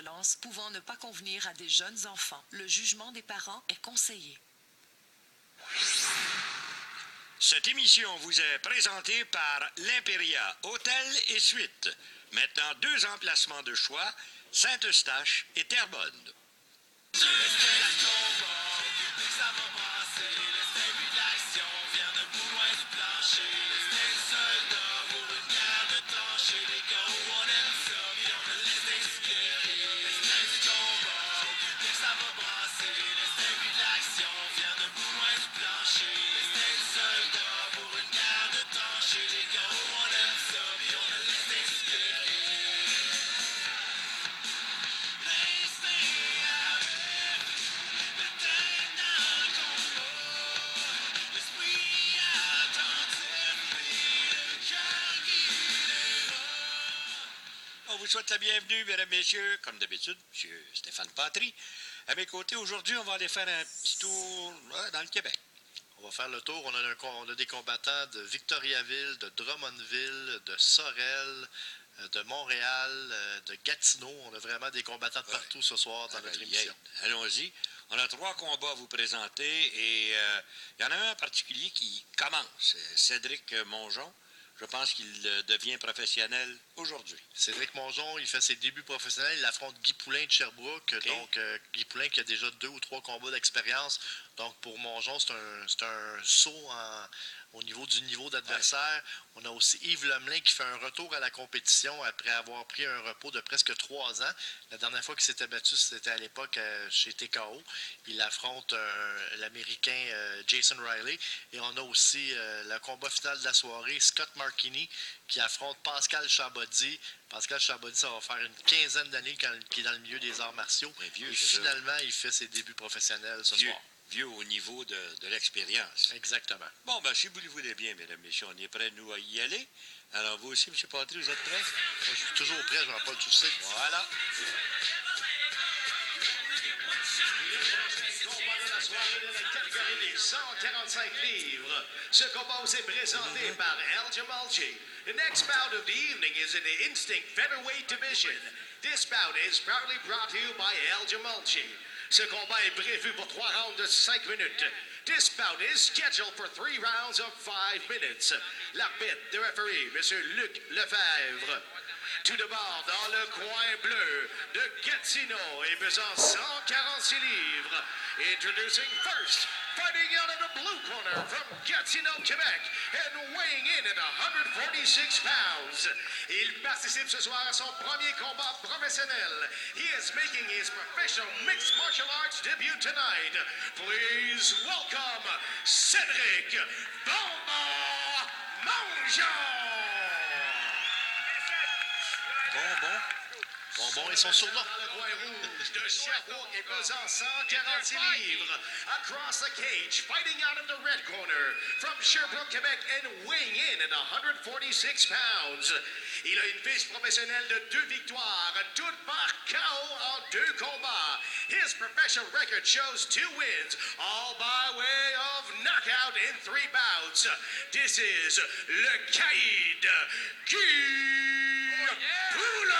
violence pouvant ne pas convenir à des jeunes enfants. Le jugement des parents est conseillé. Cette émission vous est présentée par l'Imperia Hôtel et Suites. Maintenant, 2 emplacements de choix, Saint-Eustache et Terrebonne. On vous souhaite la bienvenue, mesdames, messieurs, comme d'habitude, M. Stéphane Patry. À mes côtés, aujourd'hui, on va aller faire un petit tour dans le Québec. On va faire le tour. On a des combattants de Victoriaville, de Drummondville, de Sorel, de Montréal, de Gatineau. On a vraiment des combattants de partout ce soir dans notre émission. Allons-y. On a 3 combats à vous présenter et il y en a un en particulier qui commence. Cédric Mongeon. Je pense qu'il devient professionnel aujourd'hui. Cédric Mongeon, il fait ses débuts professionnels. Il affronte Guy Poulain de Sherbrooke. Okay. Donc, Guy Poulain qui a déjà 2 ou 3 combats d'expérience. Donc, pour Mongeon, c'est un saut au niveau d'adversaire. Ouais. On a aussi Yves Lemelin qui fait un retour à la compétition après avoir pris un repos de presque 3 ans. La dernière fois qu'il s'était battu, c'était à l'époque chez TKO. Il affronte l'Américain Jason Riley. Et on a aussi le combat final de la soirée, Scott Marchini, qui affronte Pascal Chabaudy. Pascal Chabaudy, ça va faire une quinzaine d'années qu'il est dans le milieu des arts martiaux. Et finalement, il fait ses débuts professionnels ce soir. Vieux au niveau de l'expérience. Exactement. Bon, ben, si vous le voulez bien, mesdames, messieurs, on est prêts, nous, à y aller. Alors, vous aussi, M. Patry, vous êtes prêts? Moi, je suis toujours prêt, Jean-Paul, tu le sais. Voilà. Catégorie des 145 livres. Ce combat vous est présenté par El Jamalji. The next bout of the evening is in the Instinct Featherweight Division. This bout is proudly brought to you by El Jamalji. Ce combat est prévu pour 3 rounds de 5 minutes. This bout is scheduled for 3 rounds of 5 minutes. L'arbitre, the referee, M. Luc Lefebvre. Tout d'abord, dans le coin bleu de Gatineau et pesant 146 livres. Introducing first, fighting out of the blue corner from Gatineau, Québec, and weighing in at 146 pounds. Il participe ce soir à son premier combat professionnel. He is making his professional mixed martial arts debut tonight. Please welcome Cédric Bomba Mongeon. Bonbon et son surnom. Le coin rouge de Sherbrooke est pesant 146 livres. Across the cage, fighting out of the red corner from Sherbrooke, Québec, and weighing in at 146 pounds. Il a une fiche professionnelle de 2 victoires, toutes par KO en 2 combats. His professional record shows 2 wins, all by way of knockout in 3 bouts. This is le Caïd Guy Poulain.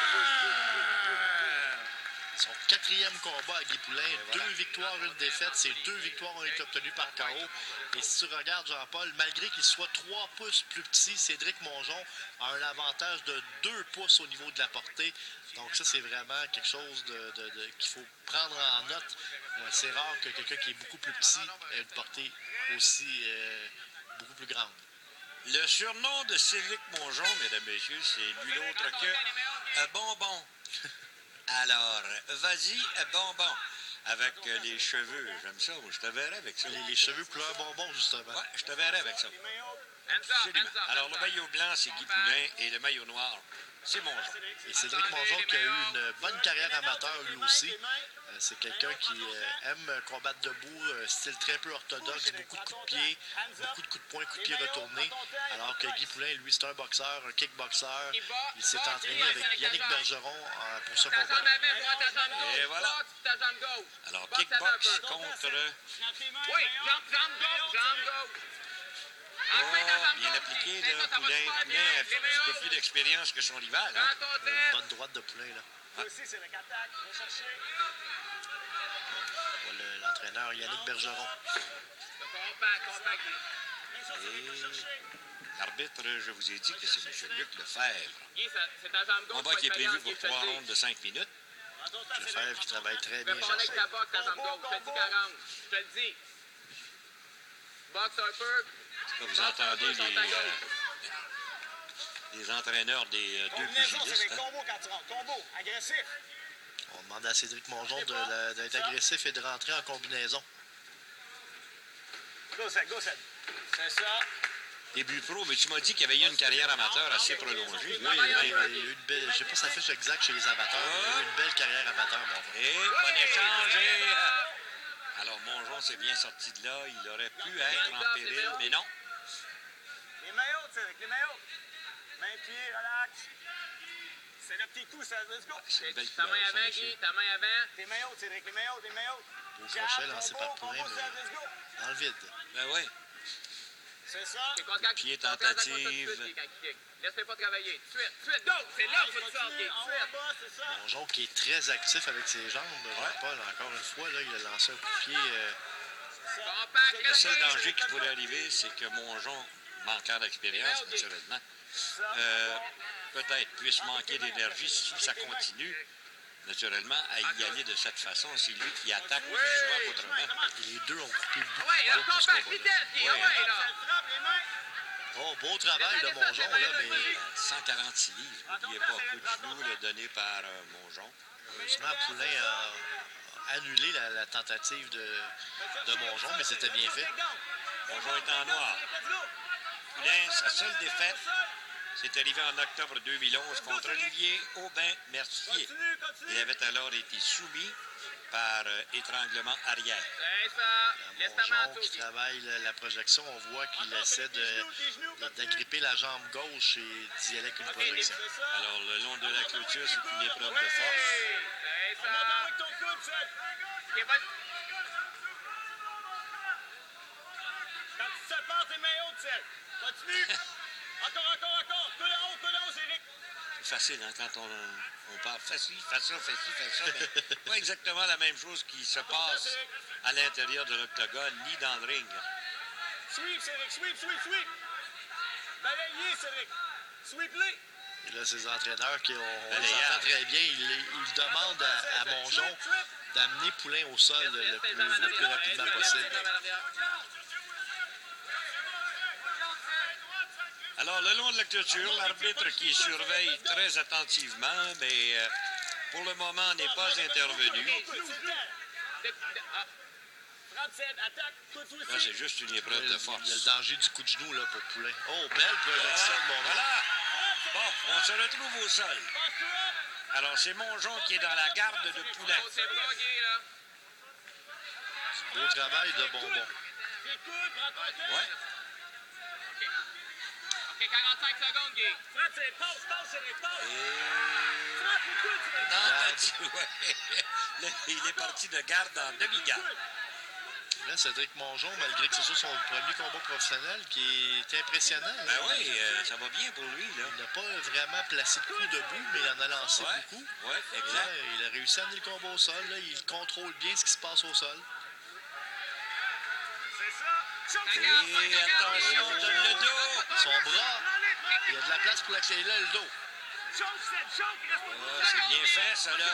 Son 4e combat à Guy Poulain, 2 victoires, 1 défaite. Ces 2 victoires ont été obtenues par KO. Et si tu regardes Jean-Paul, malgré qu'il soit 3 pouces plus petit, Cédric Mongeon a un avantage de 2 pouces au niveau de la portée. Donc ça, c'est vraiment quelque chose qu'il faut prendre en note. C'est rare que quelqu'un qui est beaucoup plus petit ait une portée aussi beaucoup plus grande. Le surnom de Cédric Mongeon, mesdames, messieurs, c'est nul autre que Bonbon. Alors, vas-y, Bonbon. Avec les cheveux, j'aime ça, je te verrai avec ça. Les cheveux couleur bonbon, justement. Oui, je te verrai avec ça. Absolument. Alors, le maillot blanc, c'est Guy Poulain, et le maillot noir, c'est Mongeon. Et Cédric Mongeon qui a eu une bonne carrière amateur, lui aussi. C'est quelqu'un qui aime combattre debout, style très peu orthodoxe, beaucoup de coups de pied, beaucoup de coups de poing, coups de pied retournés. Alors que Guy Poulain, lui, c'est un boxeur, un kickboxer. Il s'est entraîné avec Yannick Bergeron pour ce combat. Et voilà. Alors, kickbox contre... Oui, jambe gauche. Bien appliqué, là, Poulain. Poulain a un petit peu plus d'expérience que son rival. Hein? Une bonne droite de Poulain, là. Toi aussi, c'est le attaque. Va chercher. Voilà l'entraîneur Yannick Bergeron. Compact. L'arbitre, je vous ai dit que c'est M. Luc Lefebvre. Guy, c'est ta jambe gauche. Combat qui est prévu pour 3 rondes de 5 minutes. Lefebvre qui travaille très bien. Répondez avec ta boxe, ta jambe gauche. Je te dis 40. Je te le dis. Boxe un peu. Là, vous entendez les entraîneurs des deux pugilistes. Hein? Combo quand tu rentres. Combo, agressif. On demande à Cédric Mongeon d'être agressif et de rentrer en combinaison. Go, Seth. C'est ça. Début pro, mais tu m'as dit qu'il y avait eu une carrière amateur assez prolongée. Oui, il y a eu une belle. Je ne sais pas sa fiche exacte chez les amateurs, mais il y a eu une belle carrière amateur, Mongeon. Et bon échange. Alors, Mongeon s'est bien sorti de là. Il aurait pu être en péril, mais non. Les maillots, Cédric, les maillots. Main, pied, relax. C'est le petit coup, ça. Let's go. C'est une belle Ta main couleur, ça, avant, monsieur. Guy. Ta main avant. Tes maillots, Cédric, les maillots. Beau crochet lancé par Poulain, Let's go. mais dans le vide. Ben oui. C'est ça. Pied tentative. Laisse-le pas travailler. Suite. Donc, c'est là qu'il faut te sortir. En haut, en bas, c'est ça. Mongeon qui est très actif avec ses jambes. Jean-Paul, encore une fois, là, il a lancé un coup de pied. Compact. Le seul danger qui pourrait arriver, c'est que Mongeon, manquant d'expérience, naturellement, peut-être puisse manquer d'énergie si ça continue. Naturellement, à y aller de cette façon, c'est lui qui attaque plus souvent qu'autrement. Les deux ont coupé beaucoup Ouais, de là, poids pour ce compact, combat-là. vitesse, Guy. Ah ouais, là. Frappe, les mains. Oh, beau travail de Mongeon, là, mais 146 livres. N'oubliez pas, coup de genou le donné par Mongeon. heureusement, Poulain a annulé la tentative de Mongeon, mais c'était bien fait. Mongeon est en noir. Poulain, sa seule défaite, c'est arrivé en octobre 2011 contre Olivier Aubin-Mercier. Il avait alors été soumis par étranglement arrière. C'est ça. Laisse ta main en Mongeon dessous, qui Guy. travaille la projection, on voit qu'il essaie d'agripper la jambe gauche et d'y aller avec une projection. Alors, le long de la clôture, c'est une épreuve de force. C'est ça. Avec ton coude, Seth. Ok, vas-y. Quand tu te sépares tes mains hautes, Seth. Continue. Encore. Coude en haut, Cédric. C'est facile, hein, quand on parle facile, fais ça, mais pas exactement la même chose qui se passe à l'intérieur de l'octogone, ni dans le ring. Sweep, Cédric, sweep. Balayez, Cédric. Sweep-les. Et là, ces entraîneurs qui on les Balayage. entend très bien, ils demandent à Mongeon d'amener Poulain au sol le plus rapidement possible. Alors, le long de la clôture, l'arbitre qui surveille très attentivement, mais pour le moment n'est pas intervenu. Frappe, Seth, attaque. Coude, toi Là, aussi. c'est juste une épreuve de Il y a le force. danger du coup de genou là, pour Poulain. Oh, belle projection de Mongeon. Voilà! Bon, on se retrouve au sol. Passe-toi. Alors, c'est Mongeon qui est dans la garde de Poulain. Oh, c'est bras, Guy, là. Beau travail de Bonbon. Tes coudes, prends ton temps. Ouais. Ok, 45 secondes, Guy. Frappe, Cédric, passe, Cédric, passe. Et... Frappe les coudes, Cédric. Non, t'as dit, ouais. Là, il est parti de garde en demi-garde. Là, Cédric Mongeon, malgré que ce soit son premier combat professionnel, qui est impressionnant. Ben là. oui, ça va bien pour lui, là. Il n'a pas vraiment placé de coup debout, mais il en a lancé Ouais, beaucoup. ouais, Et là, exact. il a réussi à amener le combat au sol. Là. Il contrôle bien ce qui se passe au sol. C'est ça. Choke, Et attention, donne le dos. Son bras, il y a de la place pour la clé là, le dos. choke, Seth, choke. Reste pas Ah, c'est bien fait, ça, là.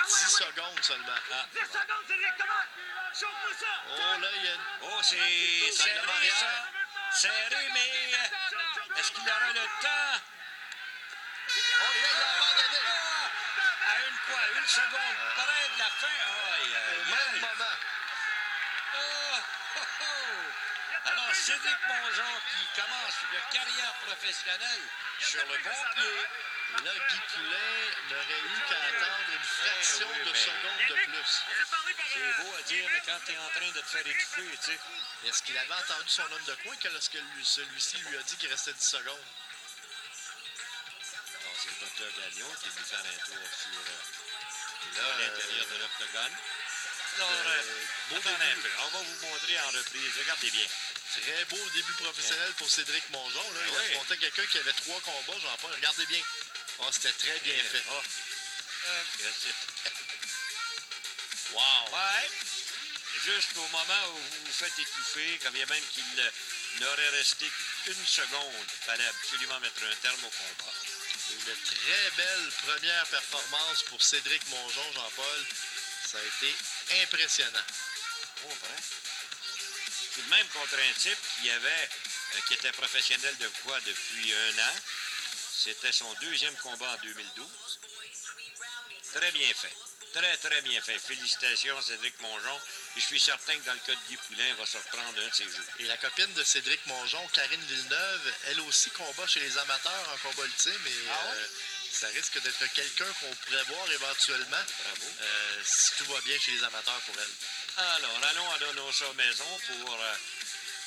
10 secondes seulement. Ah. 10 secondes, Cédric, comment? Choke-moi ça. Oh là, il y a une... Oh, c'est serré, ça. Serré, mais est-ce qu'il aura le temps? Oh, là, il a abandonné. À une seconde près de la fin. Aïe, Au aïe, même aïe. moment. Oh, oh, oh. Alors, Cédric Mongeon qui commence une carrière professionnelle sur le bon pied. Là, Guy Poulain n'aurait eu qu'à attendre une fraction oui, de mais- seconde de plus. C'est beau à dire, mais quand tu es en train de te faire étouffer, tu sais. Est-ce qu'il avait entendu son homme de coin que lorsque celui-ci lui a dit qu'il restait 10 secondes? Alors, c'est le docteur Gagnon qui est venu faire un tour sur Là, l'intérieur de l'octogone. Alors, beau attendez un début. peu. On va vous montrer en reprise. Regardez bien. Très beau début professionnel pour Cédric Mongeon. Là. Il Oui. affrontait quelqu'un qui avait 3 combats, Jean-Paul. Regardez bien. Oh, c'était très bien fait. Oh. Wow! Ouais. Jusqu'au moment où vous vous faites étouffer, quand bien même qu'il n'aurait resté qu'une seconde. Il fallait absolument mettre un terme au combat. Une très belle première performance pour Cédric Mongeon, Jean-Paul. Ça a été impressionnant. Oh, vrai. Tout de même contre un type qui était professionnel de quoi depuis 1 an. C'était son 2e combat en 2012. Très bien fait. Très, très bien fait. Félicitations, Cédric Mongeon. Et je suis certain que dans le cas de Guy Poulain, il va se reprendre un de ses jeux. Et la copine de Cédric Mongeon, Karine Villeneuve, elle aussi combat chez les amateurs en combat ultime. Et ça risque d'être quelqu'un qu'on pourrait voir éventuellement. Bravo. Si tout va bien chez les amateurs pour elle. Alors, allons à nos choses maison pour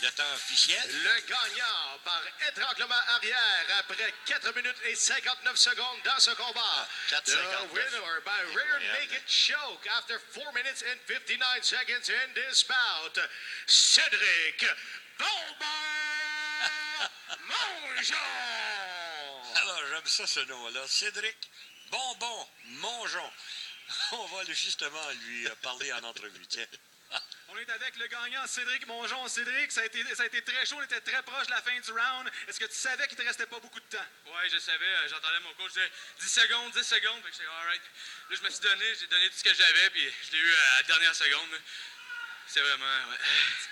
le temps officiel. Le gagnant par étranglement arrière après 4 minutes et 59 secondes dans ce combat. 4,59. The winner by rear naked choke after 4 minutes and 59 seconds in this bout, Cédric Bonbon Mongeon. Alors, j'aime ça, ce nom-là. Cédric Bonbon Mongeon. On va justement lui parler en entrevue. Tiens. On est avec le gagnant Cédric Mongeon. Cédric, ça a été très chaud, on était très proche de la fin du round. Est-ce que tu savais qu'il te restait pas beaucoup de temps? Oui, je savais. J'entendais mon coach dire 10 secondes, 10 secondes. Fait que j'étais all right. Là, je me suis donné, j'ai donné tout ce que j'avais, puis je l'ai eu à la dernière seconde. C'est vraiment, ouais.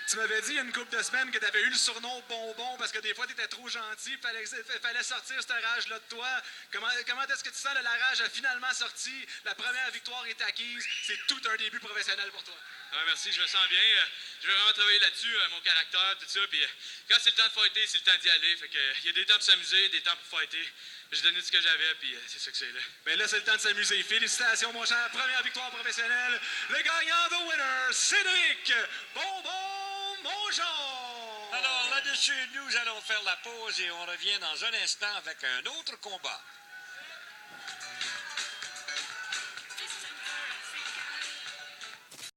Tu m'avais dit il y a une couple de semaines que tu avais eu le surnom Bonbon parce que des fois tu étais trop gentil, fallait sortir cette rage-là de toi. Comment est-ce que tu sens? La rage a finalement sorti, la première victoire est acquise. C'est tout un début professionnel pour toi. Ouais, merci, je me sens bien. Je vais vraiment travailler là-dessus, mon caractère, tout ça. Puis quand c'est le temps de fighter, c'est le temps d'y aller. Fait que il y a des temps pour s'amuser, des temps pour fighter. J'ai donné tout ce que j'avais, puis c'est ça que c'est là. Ben là, c'est le temps de s'amuser. Félicitations, mon cher. Première victoire professionnelle. Le gagnant, the winner, Cédric Bonbon Mongeon. Alors, là-dessus, nous allons faire la pause et on revient dans un instant avec un autre combat.